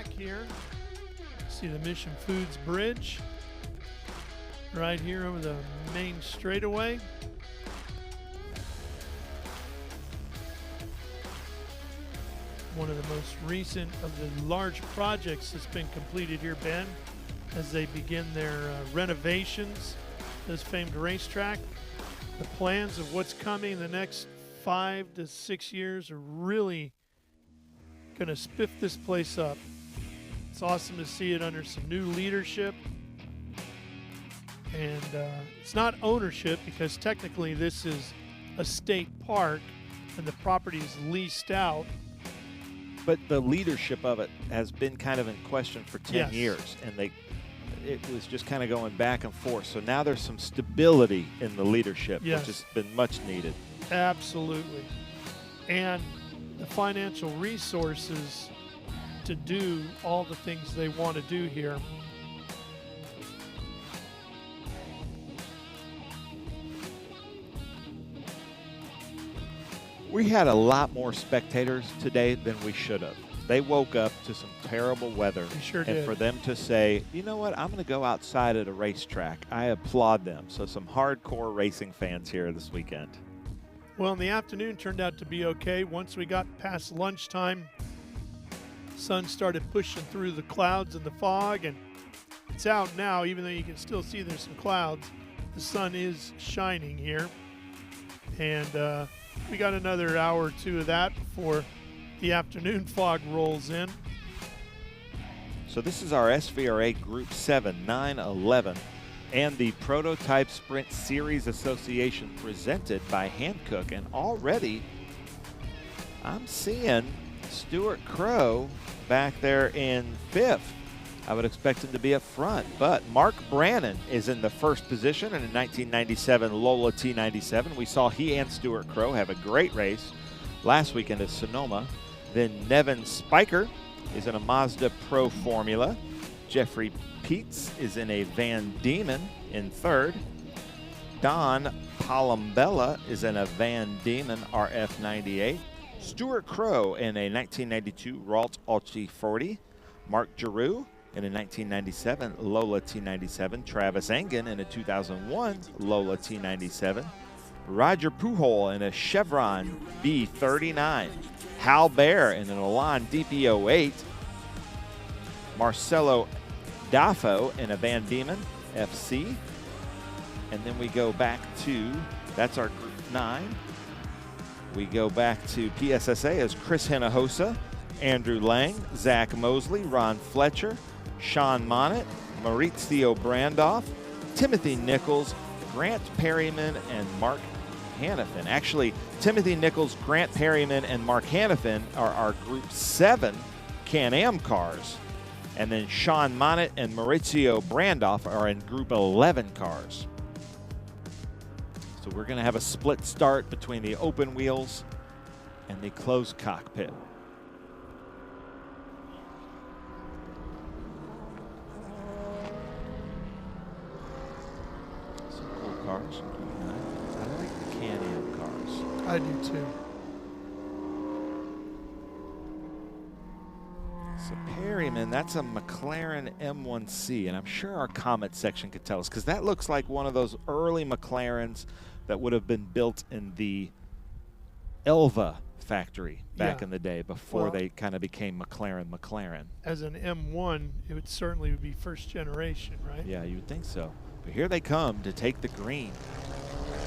back here. See the Mission Foods Bridge right here over the main straightaway. One of the most recent of the large projects that's been completed here, Ben, as they begin their renovations, this famed racetrack. The plans of what's coming in the next 5 to 6 years are really going to spiff this place up. It's awesome to see it under some new leadership. And it's not ownership, because technically this is a state park and the property is leased out. But the leadership of it has been kind of in question for 10 years, and it was just kind of going back and forth. So now there's some stability in the leadership, which has been much needed. Absolutely. And the financial resources to do all the things they want to do here. We had a lot more spectators today than we should have. They woke up to some terrible weather. They sure and did. For them to say, you know what, I'm going to go outside at a racetrack, I applaud them. So some hardcore racing fans here this weekend. Well, in the afternoon turned out to be okay. Once we got past lunchtime, the sun started pushing through the clouds and the fog, and it's out now, even though you can still see there's some clouds. The sun is shining here. And we got another hour or two of that before the afternoon fog rolls in. So this is our SVRA Group 7, 9-11, and the Prototype Sprint Series Association presented by Hankook. And already I'm seeing Stuart Crow back there in 5th. I would expect him to be up front, but Mark Brannon is in the first position in a 1997 Lola T97. We saw he and Stuart Crow have a great race last weekend at Sonoma. Then Nevin Spiker is in a Mazda Pro Formula. Jeffrey Peets is in a Van Diemen in 3rd. Don Palambella is in a Van Diemen RF98. Stuart Crow in a 1992 Ralt Ulti 40. Mark Giroux in a 1997 Lola T97. Travis Engen in a 2001 Lola T97. Roger Pujol in a Chevron B39. Hal Bear in an Elan DP08. Marcelo Daffo in a Van Diemen FC. And then we go back to, that's our Group 9. We go back to PSSA as Chris Hinojosa, Andrew Lang, Zach Mosley, Ron Fletcher, Sean Monnett, Maurizio Brandoff, Timothy Nichols, Grant Perryman, and Mark Hannafin. Actually, Timothy Nichols, Grant Perryman, and Mark Hannafin are our Group 7 Can-Am cars. And then Sean Monnett and Maurizio Brandoff are in Group 11 cars. So we're going to have a split start between the open wheels and the closed cockpit. Some cool cars. I like the Can-Am cars. I do too. So Perryman, that's a McLaren M1C, and I'm sure our comment section could tell us, because that looks like one of those early McLarens that would have been built in the Elva factory back in the day before they kind of became McLaren. As an M1, it would certainly be first generation, right? Yeah, you would think so. But here they come to take the green.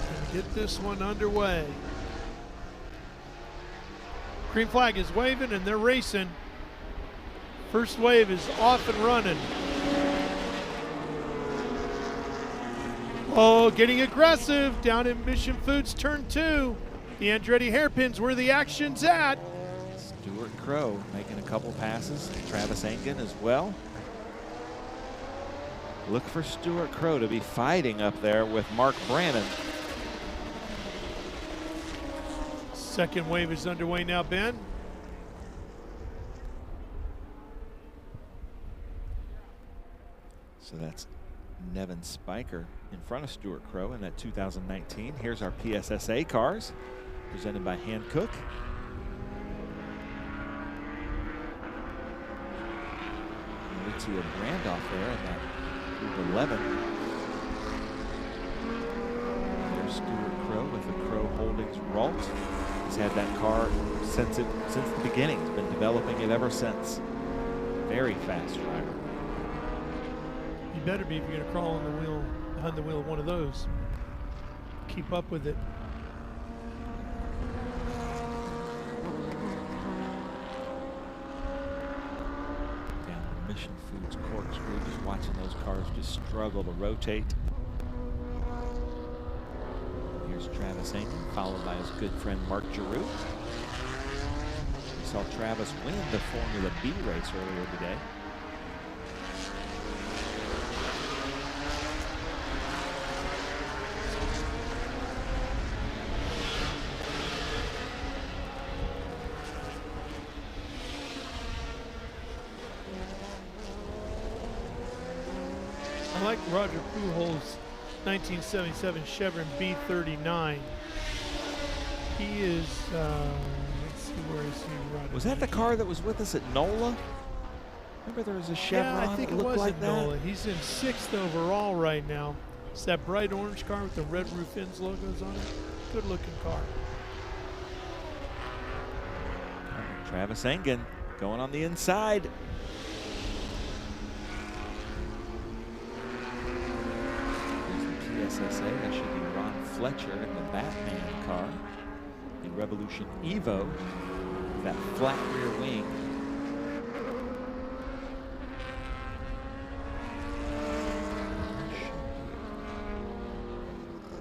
And get this one underway. Green flag is waving and they're racing. First wave is off and running. Oh, getting aggressive down in Mission Foods turn 2. The Andretti hairpins where the action's at. Stuart Crow making a couple passes. Travis Engen as well. Look for Stuart Crow to be fighting up there with Mark Brannon. Second wave is underway now, Ben. So that's Nevin Spiker in front of Stuart Crow in that 2019. Here's our PSSA cars presented by Hankook. did see a Randolph there in that Group 11. There's Stuart Crow with the Crow Holdings Ralt. He's had that car since the beginning. He's been developing it ever since. Very fast driver. You better be if you're going to crawl on the wheel, behind the wheel of one of those. Keep up with it. Down the Mission Foods corkscrew, just watching those cars just struggle to rotate. Here's Travis Ainton, followed by his good friend Mark Giroux. We saw Travis win the Formula B race earlier today. I like Roger Pujols' 1977 Chevron B39. He is, let's see, where is he running? Was that the car that was with us at NOLA? Remember there was a Chevron yeah, I think that it looked was like at that? NOLA. He's in 6th overall right now. It's that bright orange car with the red roof ends logos on it. Good looking car. Travis Engen going on the inside. There's the PSSA. That should be Ron Fletcher in the Batman car. The Revolution Evo. That flat rear wing.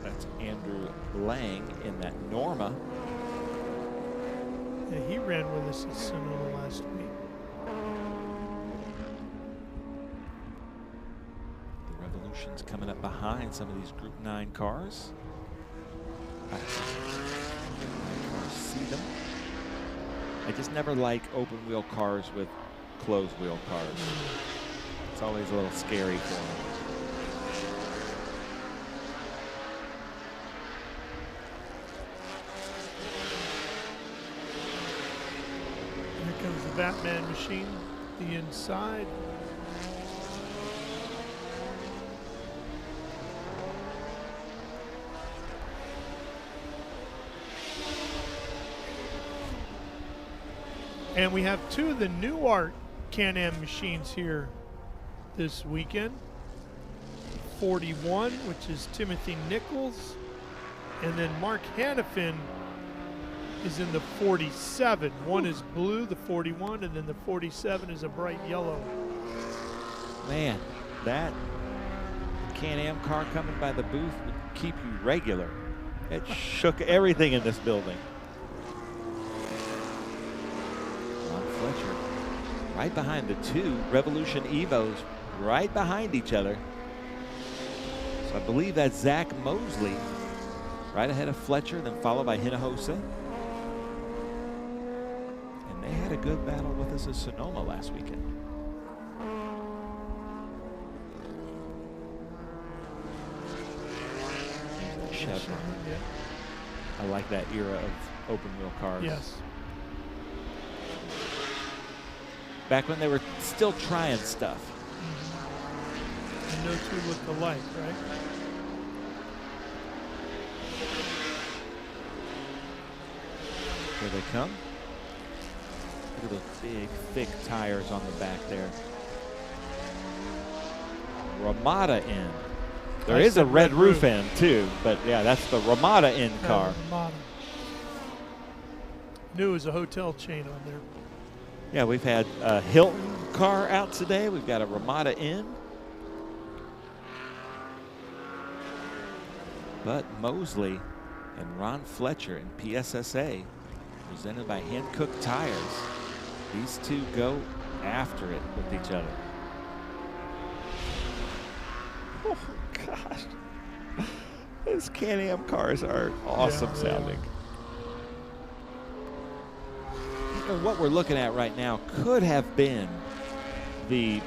That's Andrew Lang in that Norma. Yeah, he ran with us at Sonoma last week. The Revolution's coming up behind some of these Group 9 cars. I see them. I just never like open wheel cars with closed wheel cars. It's always a little scary for me. Here comes the Batman machine, the inside. And we have two of the new art Can-Am machines here this weekend. 41, which is Timothy Nichols, and then Mark Hannafin is in the 47. One is blue, the 41, and then the 47 is a bright yellow. Man, that Can-Am car coming by the booth would keep you regular. It shook everything in this building. Ron Fletcher right behind the two Revolution Evos, right behind each other. So I believe that's Zach Mosley right ahead of Fletcher, then followed by Hinojosa. And they had a good battle with us at Sonoma last weekend. Chevron. Yeah. I like that era of open wheel cars. Yes. Back when they were still trying stuff. And no two look alike, right? Here they come. Look at those big, thick tires on the back there. Ramada end. There is a red roof end too, but yeah, that's the Ramada end car. Ramada. Knew it was a hotel chain on there. Yeah, we've had a Hilton car out today. We've got a Ramada Inn. But Mosley and Ron Fletcher in PSSA, presented by Hankook Tires. These two go after it with each other. Oh gosh. Those Can-Am cars are awesome sounding. What we're looking at right now could have been the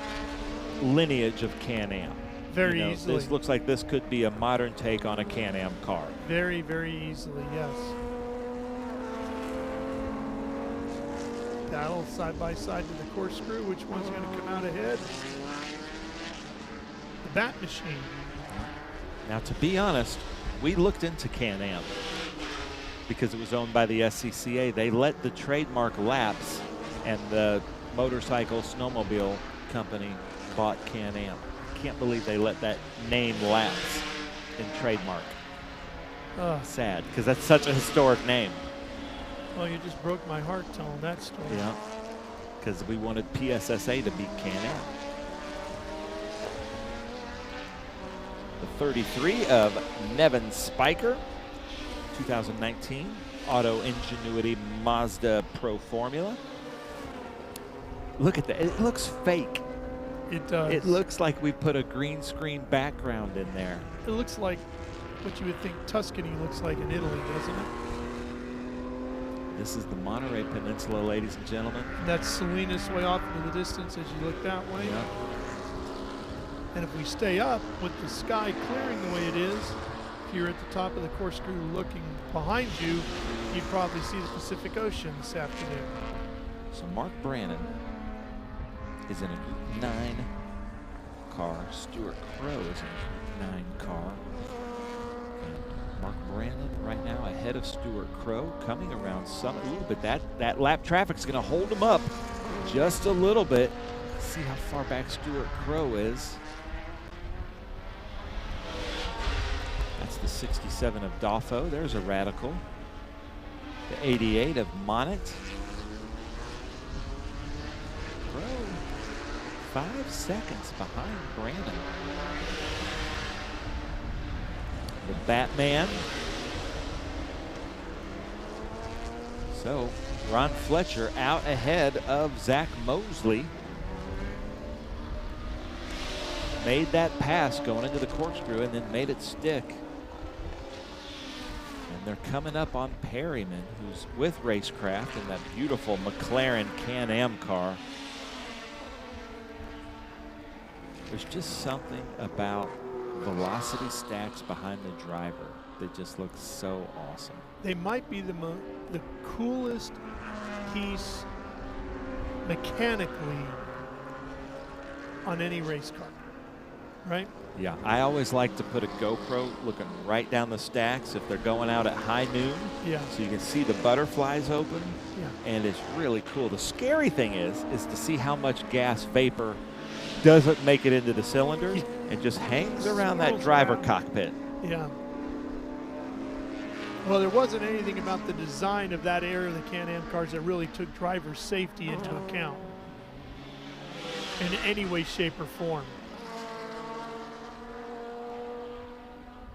lineage of Can-Am. Very easily. This looks like this could be a modern take on a Can-Am car. Very, very easily, yes. battle side by side to the corkscrew. Which one's going to come out ahead? The Bat Machine. Now, to be honest, we looked into Can-Am because it was owned by the SCCA. They let the trademark lapse, and the motorcycle snowmobile company bought Can-Am. Can't believe they let that name lapse in trademark. Sad, because that's such a historic name. Well, you just broke my heart telling that story. Yeah, because we wanted PSSA to beat Can-Am. The 33 of Nevin Spiker, 2019 Auto Ingenuity Mazda Pro Formula. Look at that, it looks fake. It does. It looks like we put a green screen background in there. It looks like what you would think Tuscany looks like in Italy, doesn't it? This is the Monterey Peninsula, ladies and gentlemen. And that's Salinas way off into the distance as you look that way. Yeah. And if we stay up with the sky clearing the way it is, if you're at the top of the corkscrew looking behind you, you'd probably see the Pacific Ocean this afternoon. So Mark Brannon is in a Group 9 car. Stuart Crow is in a 9 car. And Mark Brannon right now ahead of Stuart Crow, coming around some. Ooh, but that lap traffic's going to hold him up just a little bit. Let's see how far back Stuart Crow is. That's the 67 of Daffo. There's a Radical. The 88 of Monnet. Crow 5 seconds behind Brandon. The Batman. So Ron Fletcher out ahead of Zach Mosley. Made that pass going into the corkscrew and then made it stick. And they're coming up on Perryman, who's with Racecraft in that beautiful McLaren Can-Am car. There's just something about velocity stacks behind the driver that just looks so awesome. They might be the coolest piece mechanically on any race car, right? Yeah, I always like to put a GoPro looking right down the stacks if they're going out at high noon. Yeah. So you can see the butterflies open. Yeah. And it's really cool. The scary thing is to see how much gas vapor doesn't make it into the cylinder and just hangs around that driver cockpit. Yeah. Well, there wasn't anything about the design of that era of the Can-Am cars that really took driver safety into account in any way, shape, or form.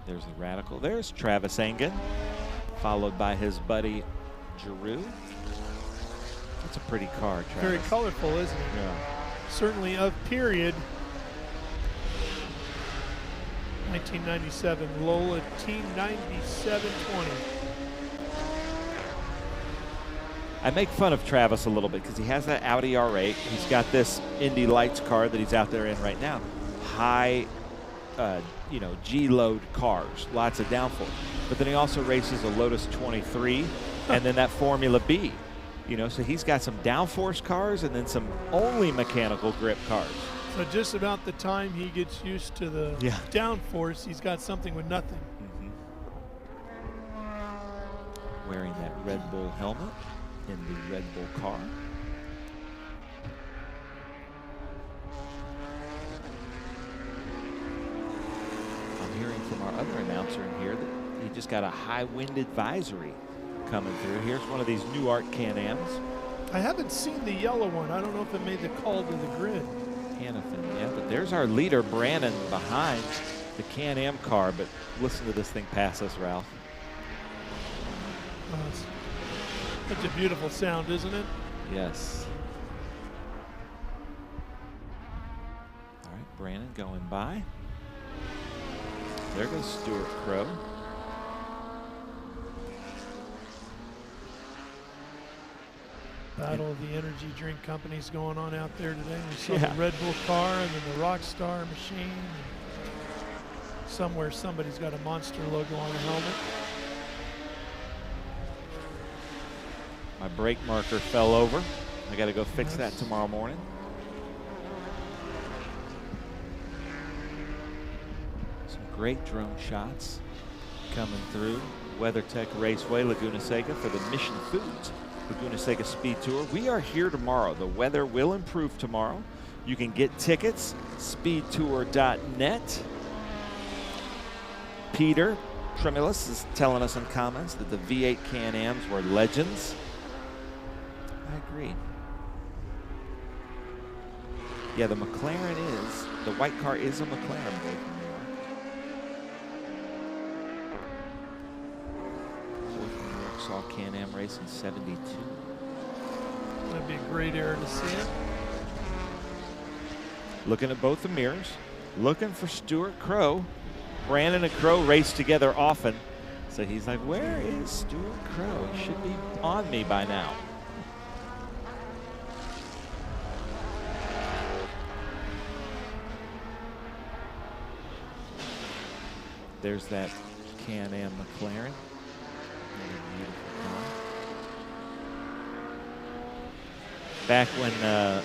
There's the Radical. There's Travis Engen, followed by his buddy Giroux. That's a pretty car, Travis. Very colorful, isn't it? Yeah. Certainly of period. 1997 Lola T9720. I make fun of Travis a little bit because he has that Audi R8. He's got this Indy Lights car that he's out there in right now. High, G-load cars, lots of downforce. But then he also races a Lotus 23 and then that Formula B. So he's got some downforce cars and then some only mechanical grip cars. So just about the time he gets used to the downforce, he's got something with nothing. Mm-hmm. Wearing that Red Bull helmet in the Red Bull car. I'm hearing from our other announcer in here that he just got a high wind advisory coming through. Here's one of these New Art Can-Ams. I haven't seen the yellow one. I don't know if it made the call to the grid. Hannafin, yeah, but there's our leader, Brannon, behind the Can-Am car. But listen to this thing pass us, Ralph. Oh, it's such a beautiful sound, isn't it? Yes. All right, Brannon going by. There goes Stuart Crow. Battle of the energy drink companies going on out there today. We saw the Red Bull car and then the Rockstar machine. And somewhere somebody's got a Monster logo on the helmet. My brake marker fell over. I got to go fix that tomorrow morning. Some great drone shots coming through. WeatherTech Raceway, Laguna Seca for the Mission Foods Laguna Seca Speed Tour. We are here tomorrow. The weather will improve tomorrow. You can get tickets, speedtour.net. Peter Tremulous is telling us in comments that the V8 Can-Ams were legends. I agree. Yeah, the McLaren is, the white car is a McLaren boy from New York. Boy from New York saw Can-Am race in '72. That'd be a great era to see it. Looking at both the mirrors, looking for Stuart Crow. Brandon and Crow race together often. So he's like, where is Stuart Crow? He should be on me by now. There's that Can-Am McLaren. Back when the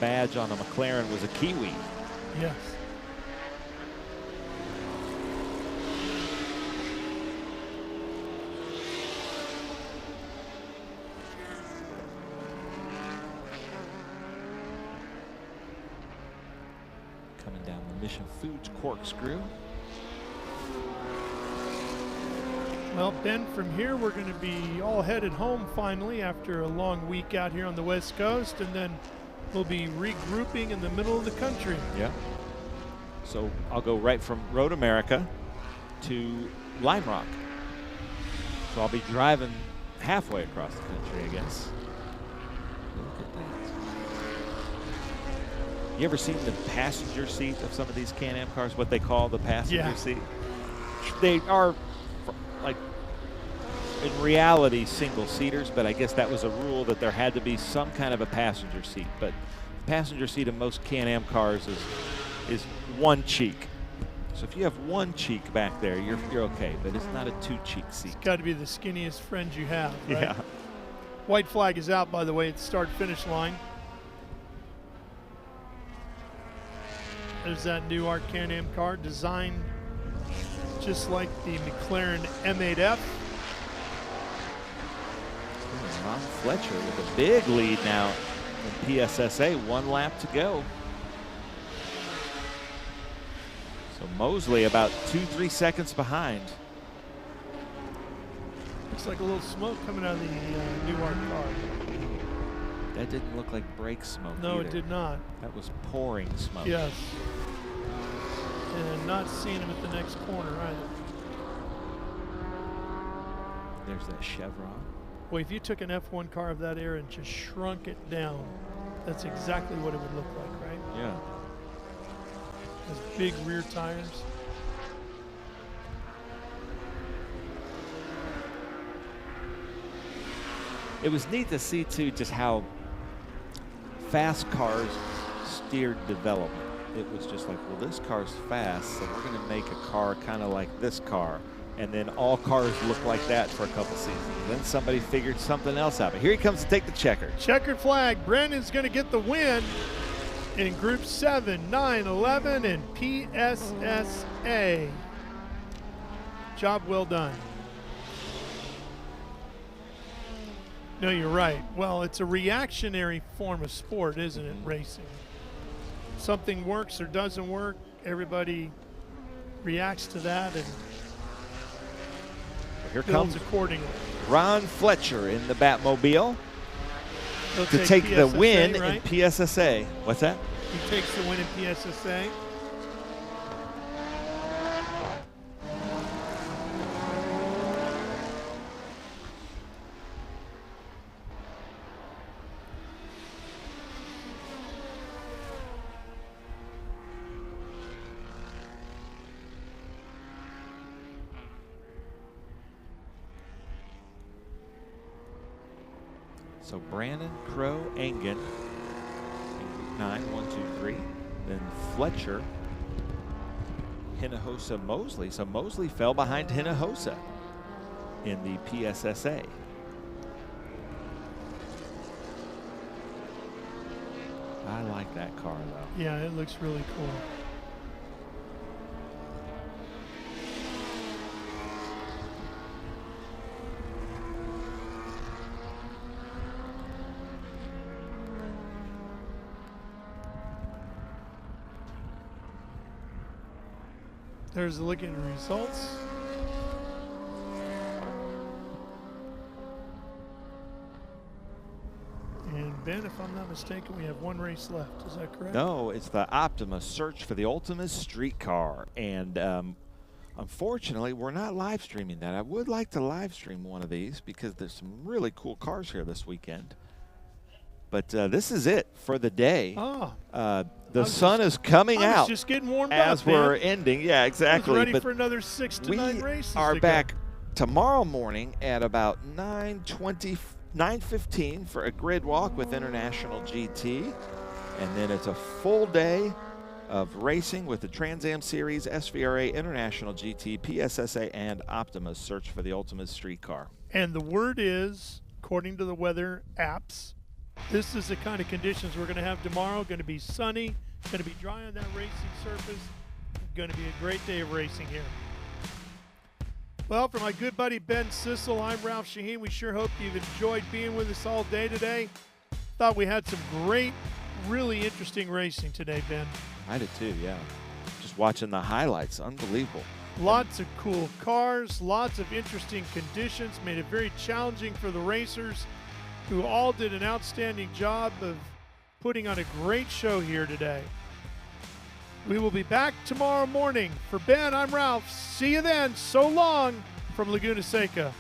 badge on a McLaren was a Kiwi. Yes. Coming down the Mission Foods corkscrew. Well, Ben, from here we're going to be all headed home finally after a long week out here on the West Coast, and then we'll be regrouping in the middle of the country. Yeah. So I'll go right from Road America to Lime Rock. So I'll be driving halfway across the country, I guess. Look at that. You ever seen the passenger seat of some of these Can-Am cars, what they call the passenger seat? They are, like, in reality, single-seaters, but I guess that was a rule that there had to be some kind of a passenger seat. But the passenger seat of most Can-Am cars is one cheek. So if you have one cheek back there, you're okay, but it's not a two-cheek seat. It's got to be the skinniest friend you have, right? Yeah. White flag is out, by the way, at the start-finish line. There's that new Art Can-Am car designed just like the McLaren M8F. Ron Fletcher with a big lead now in PSSA, 1 lap to go. So Mosley about 2-3 seconds behind. Looks like a little smoke coming out of the new Art car. That didn't look like brake smoke. No, either. it did not. That was pouring smoke. Yes. And not seeing him at the next corner either. There's that chevron. Boy, if you took an F1 car of that era and just shrunk it down, that's exactly what it would look like, right? Yeah. Those big rear tires. It was neat to see, too, just how fast cars steered development. It was just like, well, this car's fast, so we're going to make a car kind of like this car. And then all cars look like that for a couple seasons. Then somebody figured something else out. But here he comes to take the checker. Checkered flag. Brandon's going to get the win in Group 7, 9, 11, and PSSA. Job well done. No, you're right. Well, it's a reactionary form of sport, isn't it, racing? Something works or doesn't work, everybody reacts to that and here builds comes accordingly. Ron Fletcher in the Batmobile He'll to take PSSA, the win right? in PSSA. What's that? He takes the win in PSSA. So Brandon, Crow, Engen, 9, 1, 2, 3. Then Fletcher, Hinojosa, Mosley. So Mosley fell behind Hinojosa in the PSSA. I like that car, though. Yeah, it looks really cool. There's a look at the results. And Ben, if I'm not mistaken, we have one race left. Is that correct? No, it's the Optima Search for the Ultimate Street Car. And unfortunately, we're not live streaming that. I would like to live stream one of these because there's some really cool cars here this weekend. But this is it for the day. Oh. The sun is coming I was out just getting warmed as up, we're man. ending. Yeah, exactly. I was ready but for another 6 to 9 races. We are to back go. tomorrow morning at about 9:15 for a grid walk with International GT. And then it's a full day of racing with the Trans Am Series, SVRA, International GT, PSSA, and Optima Search for the Ultimate Street Car. And the word is, according to the weather apps, this is the kind of conditions we're going to have tomorrow. Going to be sunny, going to be dry on that racing surface. Going to be a great day of racing here. Well, for my good buddy Ben Sissel, I'm Ralph Shaheen. We sure hope you've enjoyed being with us all day today. Thought we had some great, really interesting racing today, Ben. I did too, yeah. Just watching the highlights, unbelievable. Lots of cool cars, lots of interesting conditions, made it very challenging for the racers, who all did an outstanding job of putting on a great show here today. We will be back tomorrow morning. For Ben, I'm Ralph. See you then. So long from Laguna Seca.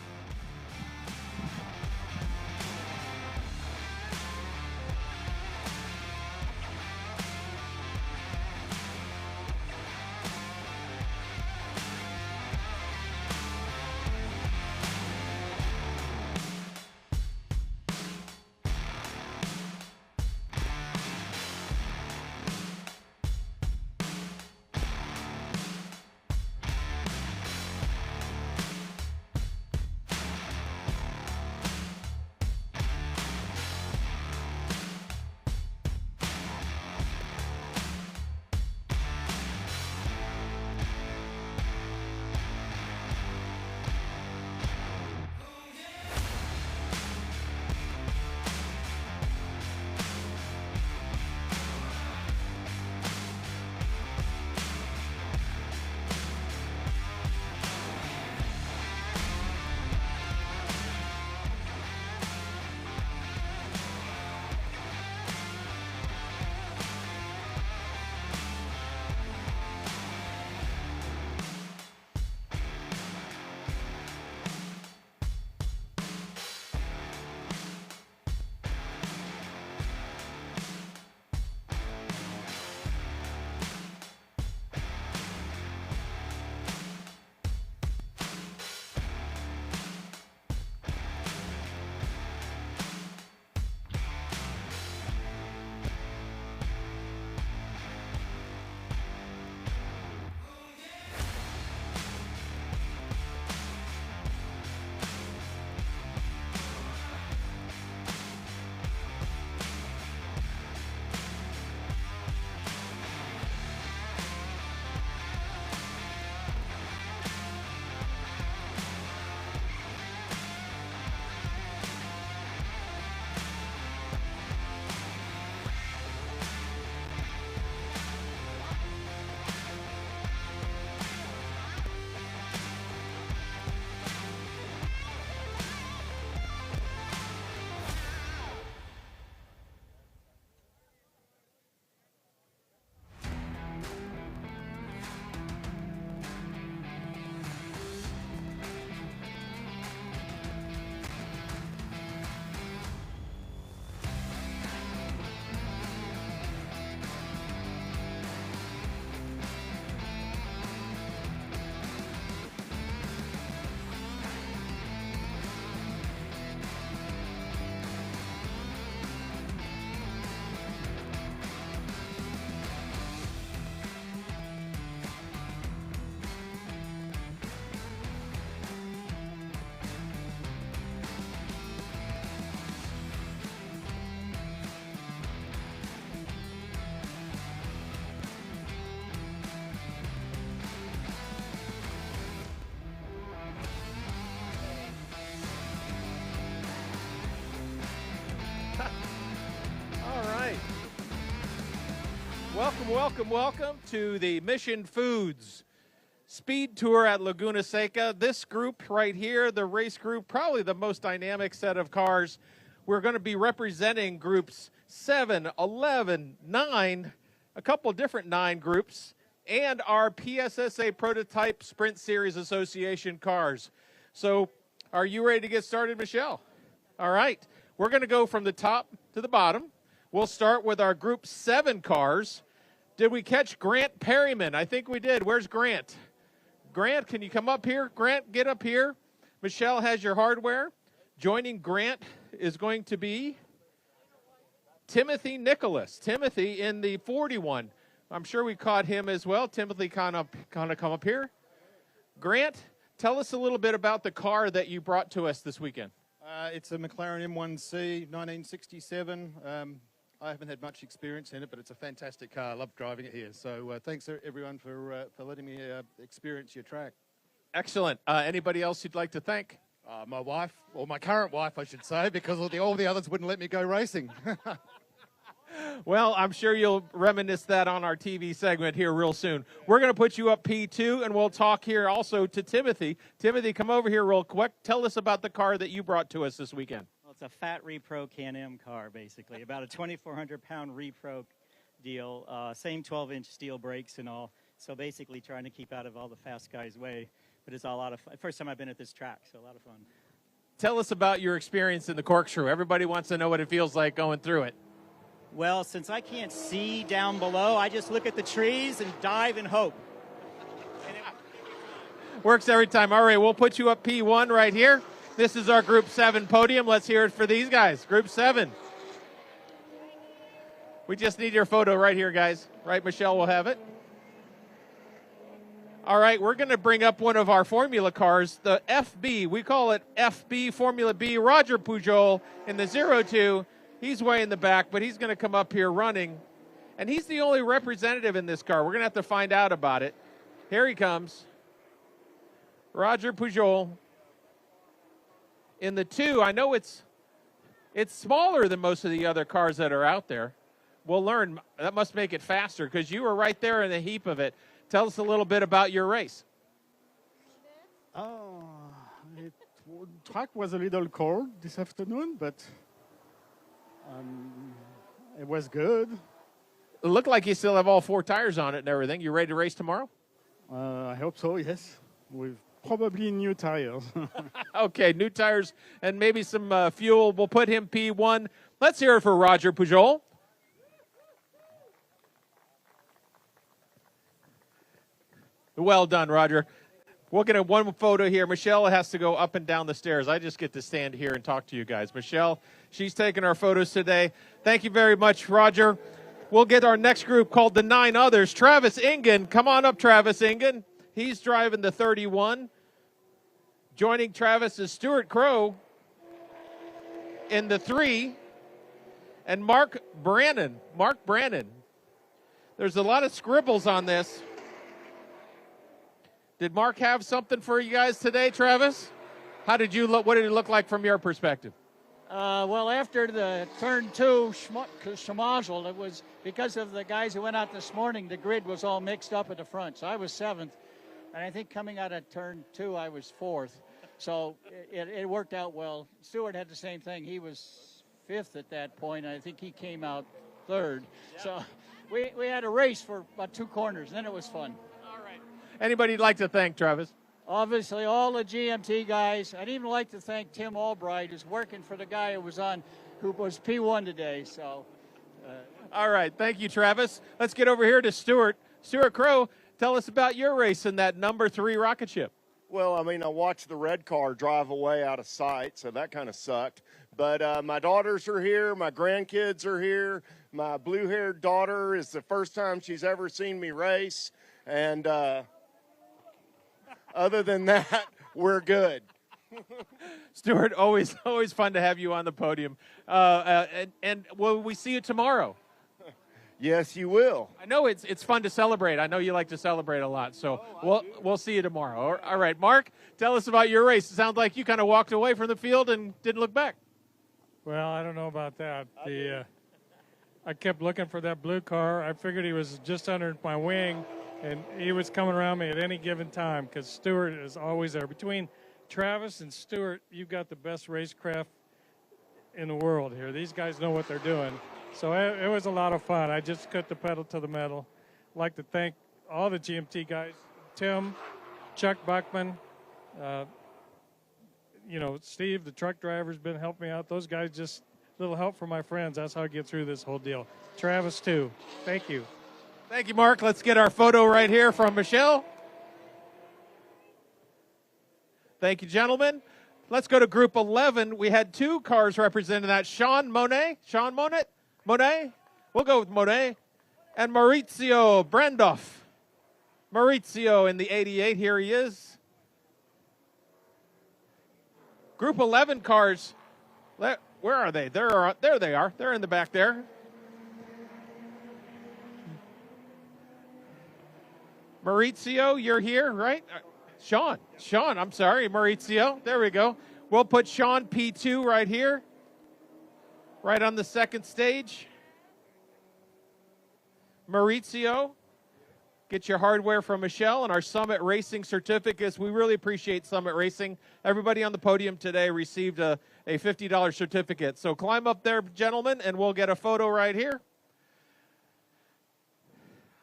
Welcome, welcome, welcome to the Mission Foods SpeedTour at Laguna Seca. This group right here, the race group, probably the most dynamic set of cars. We're going to be representing groups 7, 11, 9, a couple different 9 groups, and our PSSA Prototype Sprint Series Association cars. So are you ready to get started, Michelle? All right. We're going to go from the top to the bottom. We'll start with our Group 7 cars. Did we catch Grant Perryman? I think we did. Where's Grant? Grant, can you come up here? Grant, get up here. Michelle has your hardware. Joining Grant is going to be Timothy Nicholas. Timothy in the 41. I'm sure we caught him as well. Timothy, kind of come up here. Grant, tell us a little bit about the car that you brought to us this weekend. It's a McLaren M1C, 1967. I haven't had much experience in it, but it's a fantastic car. I love driving it here. So thanks everyone for letting me experience your track. Excellent. Anybody else you'd like to thank? My wife, or my current wife, I should say, because all the others wouldn't let me go racing. Well, I'm sure you'll reminisce that on our TV segment here real soon. We're going to put you up P2, and we'll talk here also to Timothy. Timothy, come over here real quick. Tell us about the car that you brought to us this weekend. Well, it's a fat repro Can-Am car, basically. About a 2,400-pound repro deal. Same 12-inch steel brakes and all. So basically trying to keep out of all the fast guys' way. But it's all a lot of fun. First time I've been at this track, so a lot of fun. Tell us about your experience in the corkscrew. Everybody wants to know what it feels like going through it. Well, since I can't see down below, I just look at the trees and dive and hope. Works every time. All right, we'll put you up P1 right here. This is our Group 7 podium. Let's hear it for these guys. Group 7. We just need your photo right here, guys. Right, Michelle will have it. All right, we're going to bring up one of our Formula cars, the FB. We call it FB Formula B. Roger Pujol in the 02. He's way in the back, but he's going to come up here running. And he's the only representative in this car. We're going to have to find out about it. Here he comes. Roger Pujol. In the 2, I know it's smaller than most of the other cars that are out there. We'll learn. That must make it faster because you were right there in the heap of it. Tell us a little bit about your race. The track was a little cold this afternoon, but it was good. It looked like you still have all 4 tires on it and everything. You ready to race tomorrow? I hope so, yes. With probably new tires. Okay, new tires and maybe some fuel. We'll put him P1. Let's hear it for Roger Pujol. Well done, Roger. We'll get one photo here. Michelle has to go up and down the stairs. I just get to stand here and talk to you guys. Michelle, she's taking our photos today. Thank you very much, Roger. We'll get our next group called the 9 Others. Travis Ingen. Come on up, Travis Ingen. He's driving the 31. Joining Travis is Stuart Crow in the 3. And Mark Brannon. Mark Brannon. There's a lot of scribbles on this. Did Mark have something for you guys today, Travis? How did you look? What did it look like from your perspective? Well, after the turn 2 schmozzle, it was because of the guys who went out this morning, the grid was all mixed up at the front. So I was 7th, and I think coming out of turn 2, I was 4th. So it worked out well. Stewart had the same thing. He was 5th at that point, and I think he came out 3rd. Yeah. So we had a race for about 2 corners, and then it was fun. Anybody you'd like to thank, Travis? Obviously, all the GMT guys. I'd even like to thank Tim Albright, who's working for the guy who was P1 today. So, all right, thank you, Travis. Let's get over here to Stuart. Stuart Crow, tell us about your race in that number 3 rocket ship. Well, I mean, I watched the red car drive away out of sight, so that kind of sucked. But my daughters are here. My grandkids are here. My blue-haired daughter is the first time she's ever seen me race. And other than that, we're good. Stuart, always fun to have you on the podium. And will we see you tomorrow? Yes, you will. I know it's fun to celebrate. I know you like to celebrate a lot. So we'll see you tomorrow. All right, Mark, tell us about your race. It sounds like you kind of walked away from the field and didn't look back. Well, I don't know about that. I kept looking for that blue car. I figured he was just under my wing, and he was coming around me at any given time because Stewart is always there. Between Travis and Stewart, you've got the best racecraft in the world here. These guys know what they're doing. So it was a lot of fun. I just cut the pedal to the metal. I'd like to thank all the GMT guys, Tim, Chuck Buckman, Steve, the truck driver's been helping me out. Those guys, just a little help from my friends. That's how I get through this whole deal. Travis, too. Thank you. Thank you, Mark. Let's get our photo right here from Michelle. Thank you, gentlemen. Let's go to Group 11. We had 2 cars representing that. Sean Monet. Monet? We'll go with Monet. And Maurizio Brandoff. Maurizio in the 88. Here he is. Group 11 cars. Where are they? There they are. They're in the back there. Maurizio, you're here, right? Sean, I'm sorry, Maurizio. There we go. We'll put Sean P2 right here, right on the second stage. Maurizio, get your hardware from Michelle and our Summit Racing certificates. We really appreciate Summit Racing. Everybody on the podium today received a $50 certificate. So climb up there, gentlemen, and we'll get a photo right here.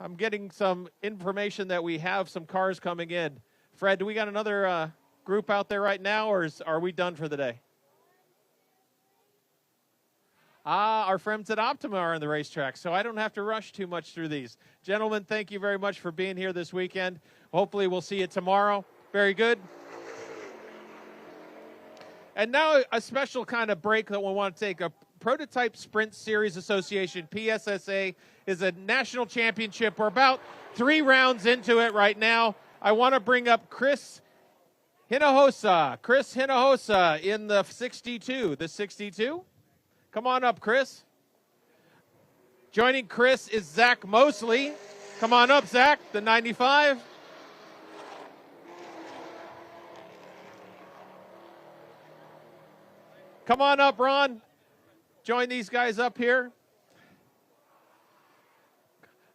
I'm getting some information that we have some cars coming in. Fred, do we got another group out there right now, or are we done for the day? Our friends at Optima are on the racetrack, so I don't have to rush too much through these. Gentlemen, thank you very much for being here this weekend. Hopefully we'll see you tomorrow. Very good. And now a special kind of break that we want to take. A Prototype Sprint Series Association, PSSA, is a national championship. We're about 3 rounds into it right now. I want to bring up Chris Hinojosa. Chris Hinojosa in the 62. The 62? Come on up, Chris. Joining Chris is Zach Mosley. Come on up, Zach, the 95. Come on up, Ron. Join these guys up here.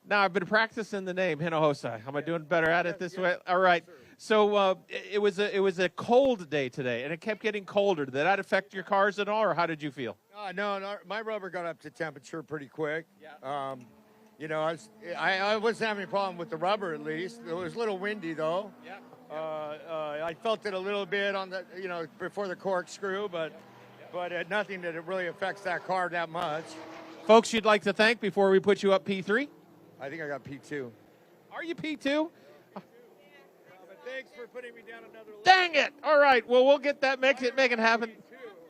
Now, I've been practicing the name, Hinojosa. Am I doing better at it this way? All right. So it was a cold day today, and it kept getting colder. Did that affect your cars at all, or how did you feel? No, my rubber got up to temperature pretty quick. Yeah. I wasn't having a problem with the rubber, at least. It was a little windy, though. Yeah. I felt it a little bit on the, before the corkscrew, but nothing that it really affects that car that much. Folks you'd like to thank before we put you up P3? I think I got P2. Are you P2? But thanks for putting me down another level. Dang it! All right, well, we'll get that, make it happen.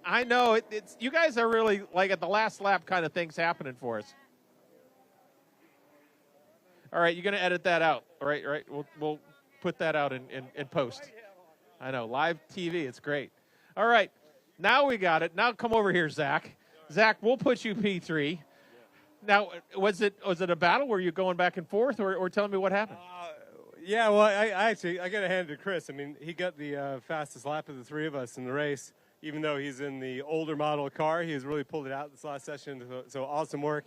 I know, it's you guys are really, like, at the last lap kind of things happening for us. All right, you're going to edit that out, right? We'll put that out in post. I know, live TV, it's great. All right, now we got it. Now come over here, Zach. Zach, we'll put you P3. Now, was it a battle? Were you going back and forth, or tell me what happened? Yeah, well, I got to hand it to Chris. I mean, he got the fastest lap of the 3 of us in the race. Even though he's in the older model car, he has really pulled it out this last session, so awesome work.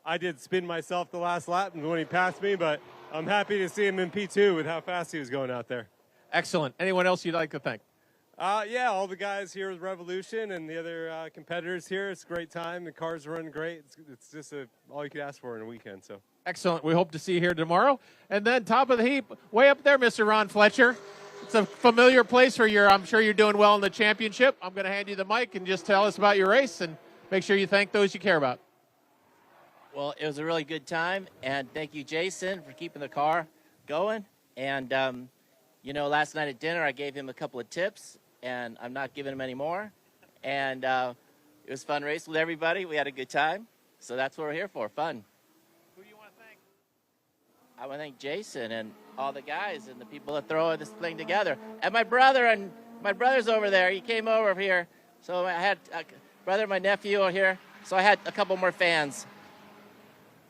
I did spin myself the last lap when he passed me, but I'm happy to see him in P2 with how fast he was going out there. Excellent. Anyone else you'd like to thank? Yeah, all the guys here with Revolution and the other competitors here. It's a great time. The cars are running great. It's just all you could ask for in a weekend. So excellent. We hope to see you here tomorrow. And then top of the heap, way up there, Mr. Ron Fletcher. It's a familiar place for you. I'm sure you're doing well in the championship. I'm going to hand you the mic and just tell us about your race and make sure you thank those you care about. Well, it was a really good time, and thank you, Jason, for keeping the car going. And, last night at dinner I gave him a couple of tips, and I'm not giving him any more. And it was fun racing with everybody. We had a good time. So that's what we're here for, fun. Who do you want to thank? I want to thank Jason and all the guys and the people that throw this thing together. And my brother's over there. He came over here. So I had a brother, my nephew over here. So I had a couple more fans.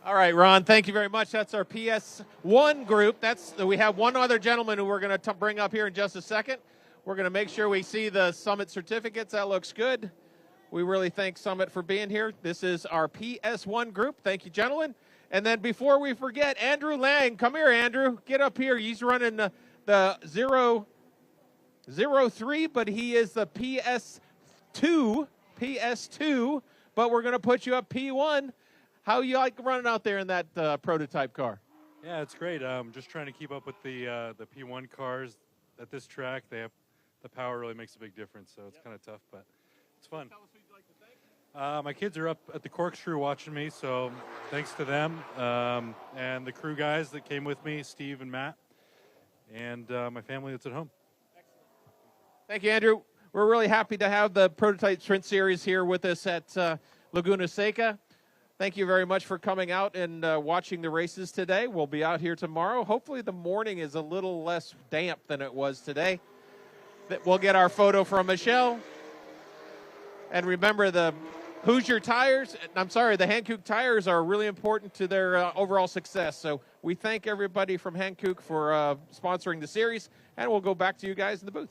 All right, Ron, thank you very much. That's our PS1 group. We have one other gentleman who we're going to bring up here in just a second. We're going to make sure we see the Summit certificates. That looks good. We really thank Summit for being here. This is our PS1 group. Thank you, gentlemen. And then before we forget, Andrew Lang. Come here, Andrew. Get up here. He's running the 003, but he is the PS2, but we're going to put you up P1. How you like running out there in that prototype car? Yeah, it's great. Just trying to keep up with the P1 cars at this track. They have the power really makes a big difference, so it's kind of tough, but it's fun. Tell us who you'd like to thank. My kids are up at the corkscrew watching me, so thanks to them and the crew guys that came with me, Steve and Matt, and my family that's at home. Thank you, Andrew. We're really happy to have the Prototype Sprint Series here with us at Laguna Seca. Thank you very much for coming out and watching the races today. We'll be out here tomorrow. Hopefully the morning is a little less damp than it was today. We'll get our photo from Michelle. And remember, the Hoosier tires, the Hankook tires are really important to their overall success. So we thank everybody from Hankook for sponsoring the series, and we'll go back to you guys in the booth.